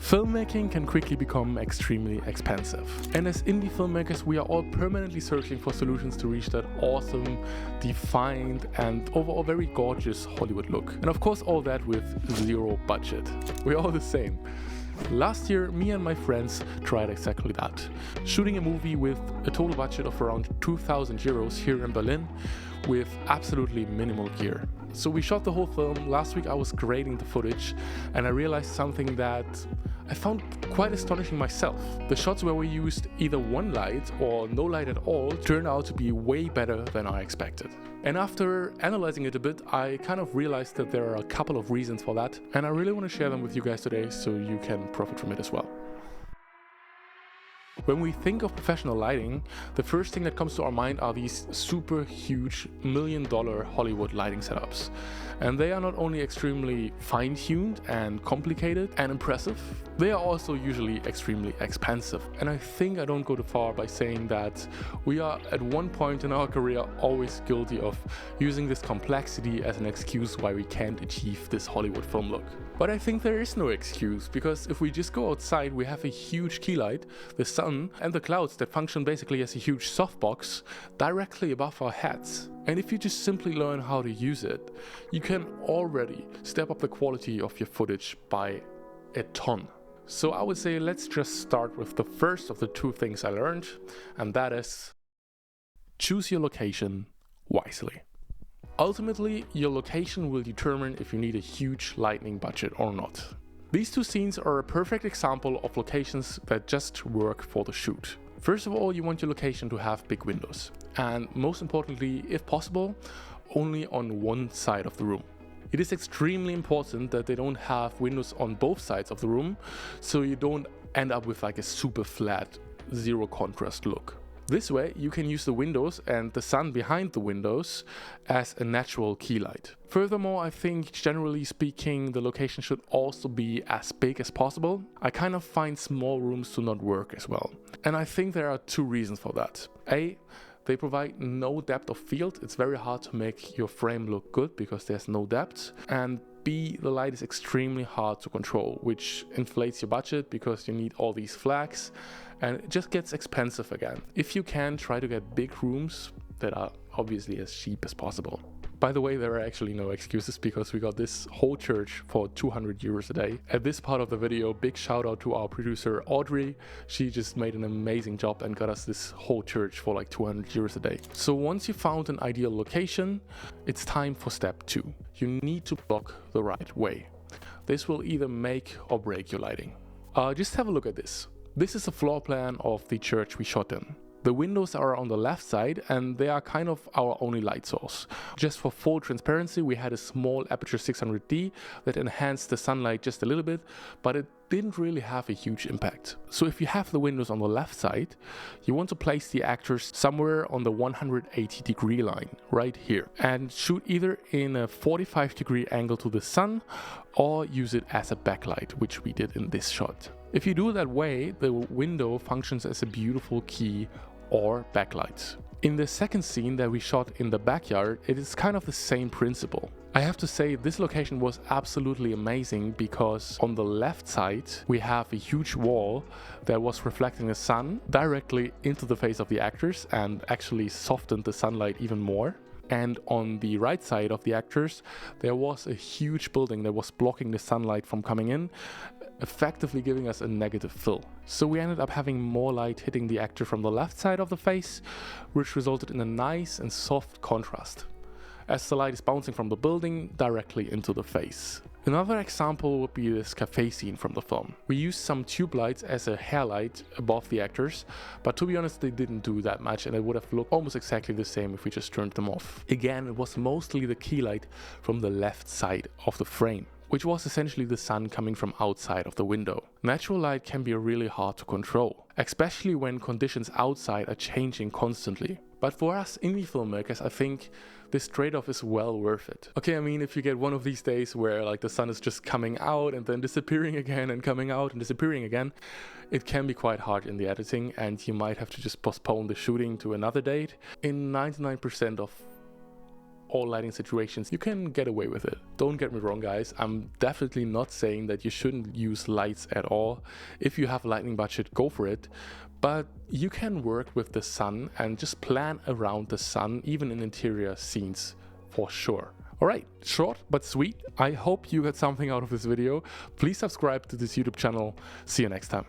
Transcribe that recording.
Filmmaking can quickly become extremely expensive. And as indie filmmakers, we are all permanently searching for solutions to reach that awesome, defined, and overall very gorgeous Hollywood look. And of course, all that with zero budget. We're all the same. Last year, me and my friends tried exactly that. Shooting a movie with a total budget of around 2,000 euros here in Berlin with absolutely minimal gear. So we shot the whole film. Last week I was grading the footage and I realized something that I found quite astonishing myself. The shots where we used either one light or no light at all turned out to be way better than I expected. And after analyzing it a bit, I kind of realized that there are a couple of reasons for that, and I really want to share them with you guys today so you can profit from it as well. When we think of professional lighting, the first thing that comes to our mind are these super huge $1 million Hollywood lighting setups. And they are not only extremely fine-tuned and complicated and impressive, they are also usually extremely expensive. And I think I don't go too far by saying that we are at one point in our career always guilty of using this complexity as an excuse why we can't achieve this Hollywood film look. But I think there is no excuse, because if we just go outside, we have a huge key light, the sun, and the clouds that function basically as a huge softbox directly above our heads. And if you just simply learn how to use it, you can already step up the quality of your footage by a ton. So I would say let's just start with the first of the two things I learned, and that is choose your location wisely. Ultimately, your location will determine if you need a huge lighting budget or not. These two scenes are a perfect example of locations that just work for the shoot. First of all, you want your location to have big windows. And most importantly, if possible, only on one side of the room. It is extremely important that they don't have windows on both sides of the room, so you don't end up with like a super flat, zero contrast look. This way, you can use the windows and the sun behind the windows as a natural key light. Furthermore, I think generally speaking, the location should also be as big as possible. I kind of find small rooms to not work as well. And I think there are two reasons for that. A, they provide no depth of field. It's very hard to make your frame look good because there's no depth. And B, the light is extremely hard to control, which inflates your budget because you need all these flags, and it just gets expensive again. If you can, try to get big rooms that are obviously as cheap as possible. By the way, there are actually no excuses because we got this whole church for 200 euros a day. At this part of the video, big shout out to our producer Audrey. She just made an amazing job and got us this whole church for like 200 euros a day. So once you found an ideal location, it's time for step 2. You need to block the right way. This will either make or break your lighting. Just have a look at this. This is a floor plan of the church we shot in. The windows are on the left side and they are kind of our only light source. Just for full transparency, we had a small aperture 600D that enhanced the sunlight just a little bit, but it didn't really have a huge impact. So if you have the windows on the left side, you want to place the actors somewhere on the 180 degree line, right here, and shoot either in a 45 degree angle to the sun or use it as a backlight, which we did in this shot. If you do it that way, the window functions as a beautiful key or backlight. In the second scene that we shot in the backyard, it is kind of the same principle. I have to say this location was absolutely amazing because on the left side we have a huge wall that was reflecting the sun directly into the face of the actors and actually softened the sunlight even more. And on the right side of the actors, there was a huge building that was blocking the sunlight from coming in, effectively giving us a negative fill. So we ended up having more light hitting the actor from the left side of the face, which resulted in a nice and soft contrast, as the light is bouncing from the building directly into the face. Another example would be this cafe scene from the film. We used some tube lights as a hair light above the actors, but to be honest, they didn't do that much and it would have looked almost exactly the same if we just turned them off. Again, it was mostly the key light from the left side of the frame, which was essentially the sun coming from outside of the window. Natural light can be really hard to control, especially when conditions outside are changing constantly. But for us indie filmmakers, I think this trade-off is well worth it. Okay, I mean, if you get one of these days where like the sun is just coming out and then disappearing again and coming out and disappearing again, it can be quite hard in the editing and you might have to just postpone the shooting to another date. In 99% of all lighting situations, you can get away with it. Don't get me wrong, guys. I'm definitely not saying that you shouldn't use lights at all. If you have a lighting budget, go for it. But you can work with the sun and just plan around the sun, even in interior scenes, for sure. Alright, short but sweet. I hope you got something out of this video. Please subscribe to this YouTube channel. See you next time.